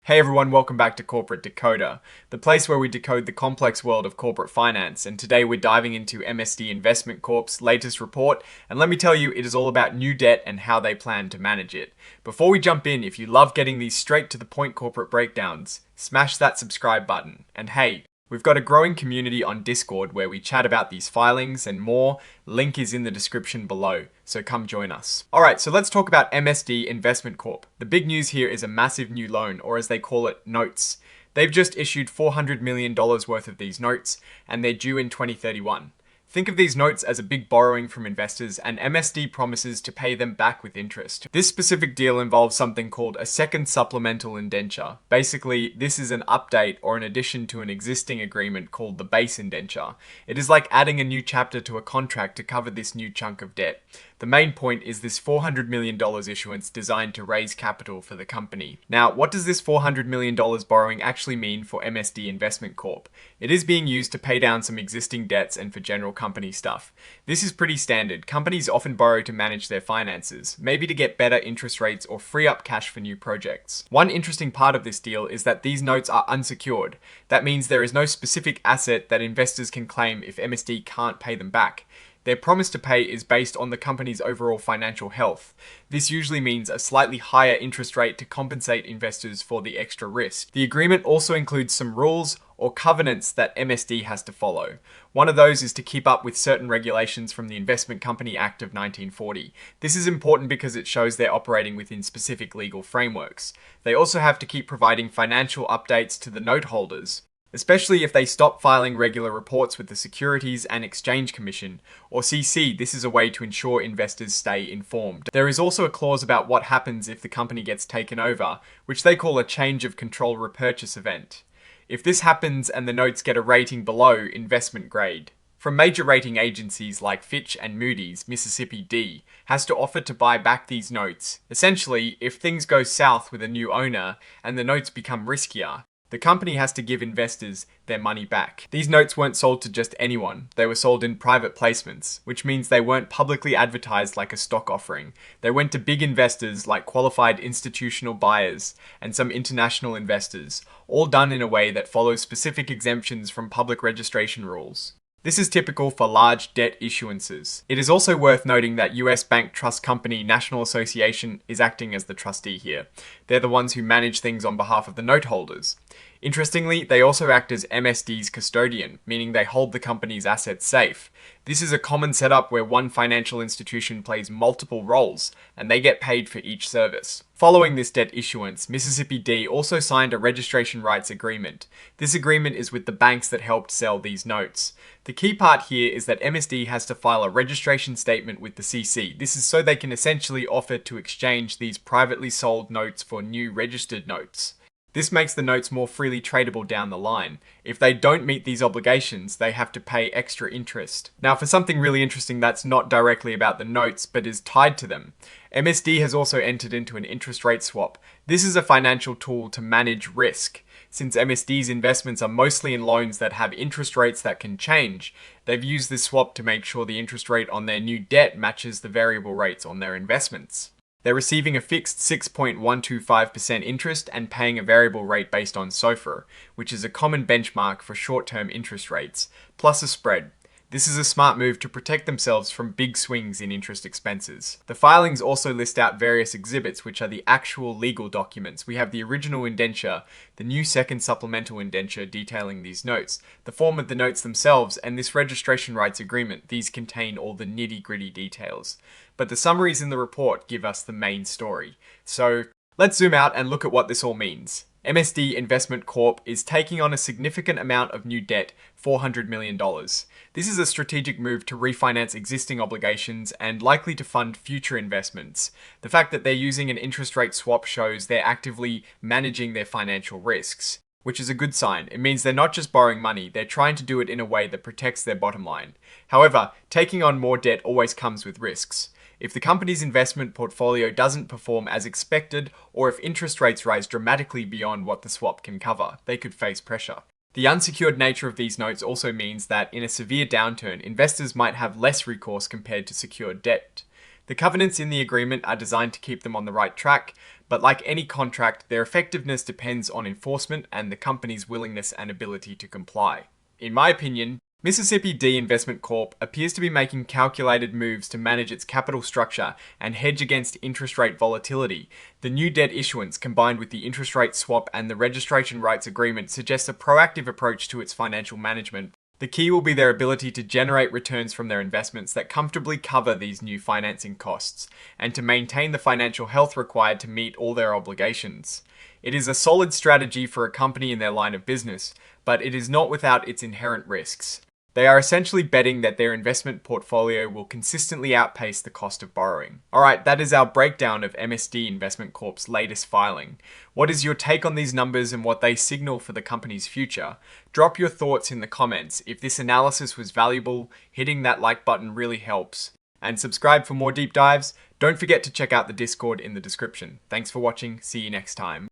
Hey everyone, welcome back to Corporate Decoder, the place where we decode the complex world of corporate finance, and today we're diving into MSD Investment Corp's latest report, and let me tell you, it is all about new debt and how they plan to manage it. Before we jump in, if you love getting these straight to the point corporate breakdowns, smash that subscribe button. And hey, we've got a growing community on Discord where we chat about these filings and more. Link is in the description below, so come join us. Alright, so let's talk about MSD Investment Corp. The big news here is a massive new loan, or as they call it, notes. They've just issued $400 million worth of these notes, and they're due in 2031. Think of these notes as a big borrowing from investors, and MSD promises to pay them back with interest. This specific deal involves something called a second supplemental indenture. Basically, this is an update or an addition to an existing agreement called the base indenture. It is like adding a new chapter to a contract to cover this new chunk of debt. The main point is this $400 million issuance designed to raise capital for the company. Now, what does this $400 million borrowing actually mean for MSD Investment Corp? It is being used to pay down some existing debts and for general company stuff. This is pretty standard. Companies often borrow to manage their finances, maybe to get better interest rates or free up cash for new projects. One interesting part of this deal is that these notes are unsecured. That means there is no specific asset that investors can claim if MSD can't pay them back. Their promise to pay is based on the company's overall financial health. This usually means a slightly higher interest rate to compensate investors for the extra risk. The agreement also includes some rules or covenants that MSD has to follow. One of those is to keep up with certain regulations from the Investment Company Act of 1940. This is important because it shows they're operating within specific legal frameworks. They also have to keep providing financial updates to the note holders, especially if they stop filing regular reports with the Securities and Exchange Commission, or CC. This is a way to ensure investors stay informed. There is also a clause about what happens if the company gets taken over, which they call a change of control repurchase event. If this happens and the notes get a rating below investment grade, from major rating agencies like Fitch and Moody's, Mississippi D has to offer to buy back these notes. Essentially, if things go south with a new owner and the notes become riskier, the company has to give investors their money back. These notes weren't sold to just anyone. They were sold in private placements, which means they weren't publicly advertised like a stock offering. They went to big investors like qualified institutional buyers and some international investors, all done in a way that follows specific exemptions from public registration rules. This is typical for large debt issuances. It is also worth noting that US bank trust company National Association is acting as the trustee here. They're the ones who manage things on behalf of the note holders. Interestingly, they also act as MSD's custodian, meaning they hold the company's assets safe. This is a common setup where one financial institution plays multiple roles, and they get paid for each service. Following this debt issuance, Mississippi D also signed a registration rights agreement. This agreement is with the banks that helped sell these notes. The key part here is that MSD has to file a registration statement with the CC. This is so they can essentially offer to exchange these privately sold notes for new registered notes. This makes the notes more freely tradable down the line. If they don't meet these obligations, they have to pay extra interest. Now, for something really interesting that's not directly about the notes, but is tied to them, MSD has also entered into an interest rate swap. This is a financial tool to manage risk. Since MSD's investments are mostly in loans that have interest rates that can change, they've used this swap to make sure the interest rate on their new debt matches the variable rates on their investments. They're receiving a fixed 6.125% interest and paying a variable rate based on SOFR, which is a common benchmark for short-term interest rates, plus a spread. This is a smart move to protect themselves from big swings in interest expenses. The filings also list out various exhibits, which are the actual legal documents. We have the original indenture, the new second supplemental indenture detailing these notes, the form of the notes themselves, and this registration rights agreement. These contain all the nitty-gritty details. But the summaries in the report give us the main story. So let's zoom out and look at what this all means. MSD Investment Corp is taking on a significant amount of new debt, $400 million. This is a strategic move to refinance existing obligations and likely to fund future investments. The fact that they're using an interest rate swap shows they're actively managing their financial risks, which is a good sign. It means they're not just borrowing money, they're trying to do it in a way that protects their bottom line. However, taking on more debt always comes with risks. If the company's investment portfolio doesn't perform as expected, or if interest rates rise dramatically beyond what the swap can cover, they could face pressure. The unsecured nature of these notes also means that in a severe downturn, investors might have less recourse compared to secured debt. The covenants in the agreement are designed to keep them on the right track, but like any contract, their effectiveness depends on enforcement and the company's willingness and ability to comply. In my opinion, Mississippi D Investment Corp appears to be making calculated moves to manage its capital structure and hedge against interest rate volatility. The new debt issuance, combined with the interest rate swap and the registration rights agreement, suggests a proactive approach to its financial management. The key will be their ability to generate returns from their investments that comfortably cover these new financing costs, and to maintain the financial health required to meet all their obligations. It is a solid strategy for a company in their line of business, but it is not without its inherent risks. They are essentially betting that their investment portfolio will consistently outpace the cost of borrowing. Alright, that is our breakdown of MSD Investment Corp's latest filing. What is your take on these numbers and what they signal for the company's future? Drop your thoughts in the comments. If this analysis was valuable, hitting that like button really helps. And subscribe for more deep dives. Don't forget to check out the Discord in the description. Thanks for watching. See you next time.